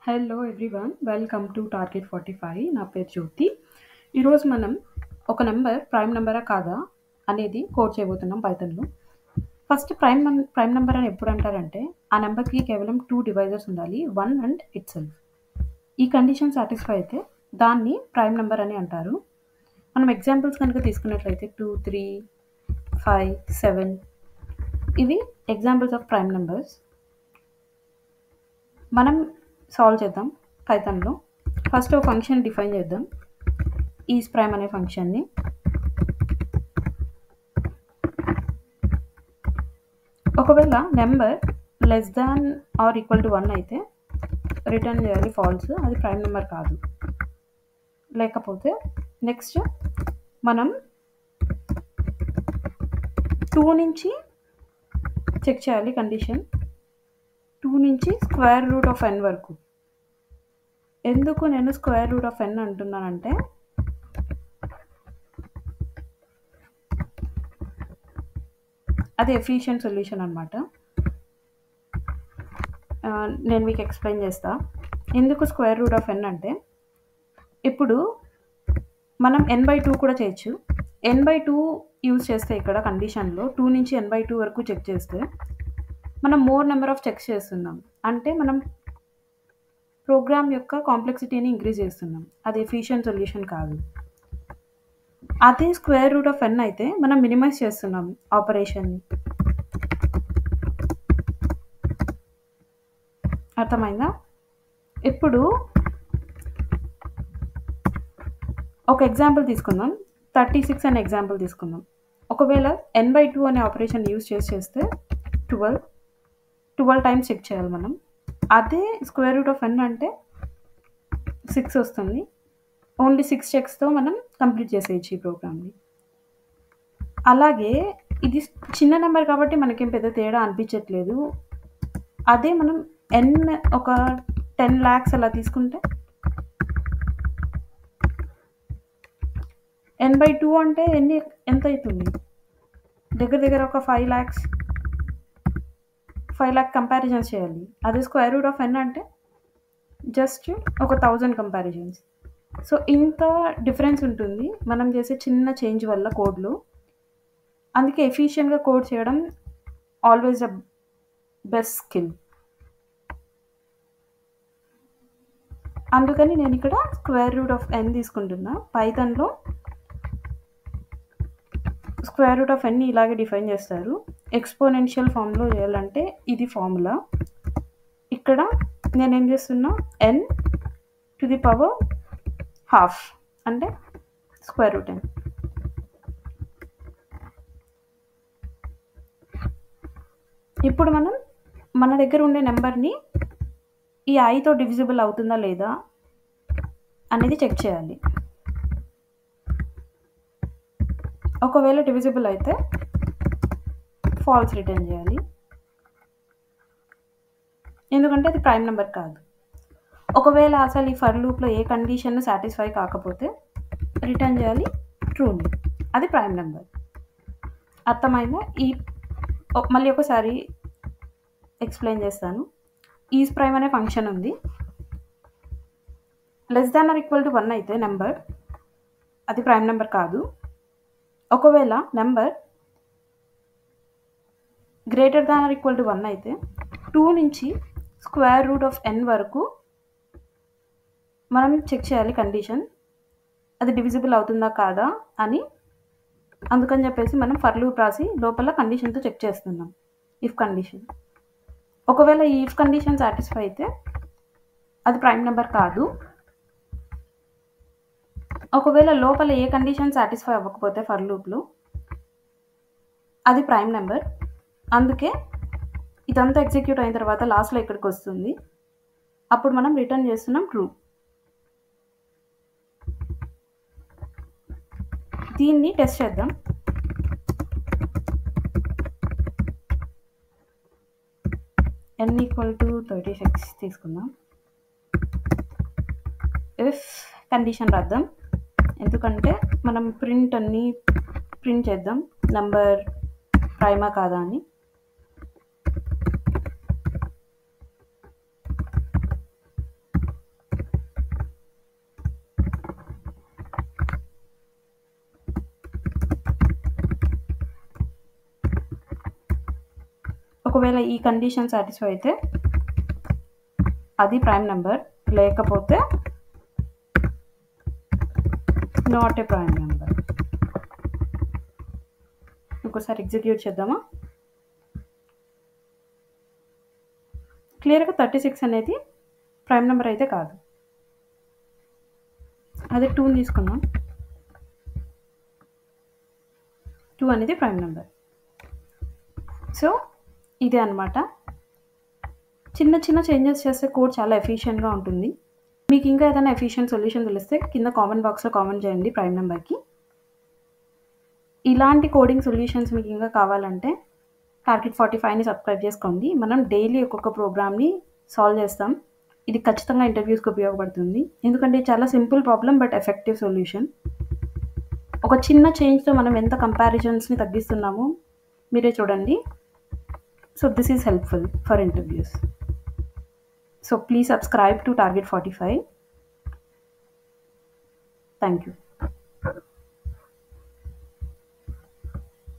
Hello everyone, welcome to target 45. నా పేరు జ్యోతి. ఈరోజు మనం ఒక నెంబర్ ప్రైమ్ నెంబరా కాదా అనేది కోడ్ చేయబోతున్నాం పైథాన్లో. ఫస్ట్ ప్రైమ్ నెంబర్ అని ఎప్పుడు అంటారంటే ఆ నెంబర్కి కేవలం 2 డివైజర్స్ ఉండాలి, 1 అండ్ ఇట్ సెల్ఫ్. ఈ కండిషన్ సాటిస్ఫై అయితే దాన్ని ప్రైమ్ నెంబర్ అని అంటారు. మనం ఎగ్జాంపుల్స్ కనుక తీసుకున్నట్లయితే 2, 3, 5, 7 ఇవి ఎగ్జాంపుల్స్ ఆఫ్ ప్రైమ్ నెంబర్స్. మనం సాల్వ్ చేద్దాం పైథాన్లో. ఫస్ట్ ఒక ఫంక్షన్ డిఫైన్ చేద్దాం, ఈజ్ ప్రైమ్ అనే ఫంక్షన్ని. ఒకవేళ number less than or equal to 1 అయితే రిటర్న్ చేయాలి ఫాల్స్, అది ప్రైమ్ నెంబర్ కాదు. లేకపోతే నెక్స్ట్ మనం 2 నుంచి చెక్ చేయాలి కండిషన్, 2 నుంచి స్క్వేర్ రూట్ ఆఫ్ n వరకు. ఎందుకు నేను స్క్వేర్ రూట్ ఆఫ్ n అంటున్నానంటే అది ఎఫిషియెంట్ సొల్యూషన్ అనమాట. నేను మీకు ఎక్స్ప్లెయిన్ చేస్తా ఎందుకు స్క్వేర్ రూట్ ఆఫ్ n అంటే. ఇప్పుడు మనం n/2 కూడా చేయొచ్చు. n/2 యూజ్ చేస్తే ఇక్కడ కండిషన్లో 2 నుంచి n/2 వరకు చెక్ చేస్తే మనం మోర్ నెంబర్ ఆఫ్ చెక్స్ చేస్తున్నాం, అంటే మనం ప్రోగ్రామ్ యొక్క కాంప్లెక్సిటీని ఇంక్రీజ్ చేస్తున్నాం. అది ఎఫిషియెంట్ సొల్యూషన్ కాదు. అదే స్క్వేర్ రూట్ ఆఫ్ n అయితే మనం మినిమైజ్ చేస్తున్నాం ఆపరేషన్ని. అర్థమైందా? ఇప్పుడు ఒక ఎగ్జాంపుల్ తీసుకుందాం, 36 అనే ఎగ్జాంపుల్ తీసుకుందాం. ఒకవేళ n/2 అనే ఆపరేషన్ యూజ్ చేస్తే 12 టైమ్స్ చెక్ చేయాలి మనం. అదే స్క్వేర్ రూట్ ఆఫ్ n అంటే 6 వస్తుంది. ఓన్లీ 6 చెక్స్తో మనం కంప్లీట్ చేసేయచ్చు ఈ ప్రోగ్రామ్ని. అలాగే ఇది చిన్న నెంబర్ కాబట్టి మనకేం పెద్ద తేడా అనిపించట్లేదు. అదే మనం n ఒక 10 lakhs అలా తీసుకుంటే n/2 అంటే ఎంత అవుతుంది? దగ్గర ఒక 5 lakh కంపారిజన్స్ చేయాలి. అదే స్క్వేర్ రూట్ ఆఫ్ n అంటే జస్ట్ ఒక 1000 కంపారిజన్స్. సో ఇంత డిఫరెన్స్ ఉంటుంది మనం చేసే చిన్న చేంజ్ వల్ల కోడ్లో. అందుకే ఎఫిషియెంట్గా కోడ్ చేయడం ఆల్వేస్ ద బెస్ట్ స్కిల్. అందుకని నేను ఇక్కడ స్క్వేర్ రూట్ ఆఫ్ n తీసుకుంటున్నా. పైథాన్లో స్క్వేర్ రూట్ ఆఫ్ n ఇలాగే డిఫైన్ చేస్తారు. ఎక్స్పోనెన్షియల్ ఫామ్లో చేయాలంటే ఇది ఫార్ములా. ఇక్కడ నేనేం చేస్తున్నా, n⁻½ అంటే స్క్వేర్ రూట్ n. ఇప్పుడు మనం మన దగ్గర ఉండే నెంబర్ని ఈ ఐతో డివిజిబుల్ అవుతుందా లేదా అనేది చెక్ చేయాలి. ఒకవేళ డివిజిబుల్ అయితే ఫాల్స్ రిటర్న్ చేయాలి, ఎందుకంటే అది ప్రైమ్ నెంబర్ కాదు. ఒకవేళ అసలు ఈ ఫర్ లూప్లో ఏ కండిషన్ సాటిస్ఫై కాకపోతే రిటర్న్ చేయాలి ట్రూని, అది ప్రైమ్ నెంబర్. అర్థమైందా? మళ్ళీ ఒకసారి ఎక్స్ప్లెయిన్ చేస్తాను. ఈజ్ ప్రైమ్ అనే ఫంక్షన్ ఉంది. Less than or equal to 1 అయితే నెంబర్, అది ప్రైమ్ నెంబర్ కాదు. ఒకవేళ number greater than or equal to 1 అయితే 2 నుంచి స్క్వేర్ రూట్ ఆఫ్ n వరకు మనం చెక్ చేయాలి కండిషన్, అది డివిజిబుల్ అవుతుందా కాదా అని. అందుకని చెప్పేసి మనం ఫర్ లూప్ రాసి లోపల కండిషన్తో చెక్ చేస్తున్నాం, ఇఫ్ కండిషన్. ఒకవేళ ఈ ఇఫ్ కండిషన్ సాటిస్ఫై అయితే అది ప్రైమ్ నెంబర్ కాదు. ఒకవేళ లోపల ఏ కండిషన్ సాటిస్ఫై అవ్వకపోతే ఫర్ లూప్లో అది ప్రైమ్ నెంబర్. అందుకే ఇదంతా ఎగ్జిక్యూట్ అయిన తర్వాత లాస్ట్లో ఇక్కడికి వస్తుంది, అప్పుడు మనం రిటర్న్ చేస్తున్నాం ట్రూ. దీన్ని టెస్ట్ చేద్దాం. n=36 తీసుకుందాం. ఇఫ్ కండిషన్ రాద్దాం, ఎందుకంటే మనం అన్ని ప్రింట్ చేద్దాం నెంబర్ ప్రైమా కాదా అని. ఒకవేళ ఈ కండిషన్ సాటిస్ఫై అయితే అది ప్రైమ్ నెంబర్, లేకపోతే నాట్ ఏ ప్రైమ్ నెంబర్. ఇంకోసారి ఎగ్జిక్యూట్ చేద్దామా? క్లియర్గా 36 అనేది ప్రైమ్ నెంబర్ అయితే కాదు. అదే 2 తీసుకుందాం. 2 అనేది ప్రైమ్ నెంబర్. సో ఇదే అనమాట. చిన్న చిన్న చేంజెస్ చేస్తే కోడ్ చాలా ఎఫిషియెంట్గా ఉంటుంది. మీకు ఇంకా ఏదైనా ఎఫిషియెంట్ సొల్యూషన్ తెలిస్తే కింద కామెంట్ బాక్స్లో కామెంట్ చేయండి ప్రైమ్ నెంబర్కి. ఇలాంటి కోడింగ్ సొల్యూషన్స్ మీకు ఇంకా కావాలంటే టార్గెట్ 45ని సబ్స్క్రైబ్ చేసుకోండి. మనం డైలీ ఒక్కొక్క ప్రోగ్రామ్ని సాల్వ్ చేస్తాం. ఇది ఖచ్చితంగా ఇంటర్వ్యూస్కి ఉపయోగపడుతుంది, ఎందుకంటే చాలా simple problem but effective solution. ఒక చిన్న చేంజ్తో మనం ఎంత కంపారిజన్స్ని తగ్గిస్తున్నామో మీరే చూడండి. So this is helpful for interviews. So please subscribe to Target 45. Thank you.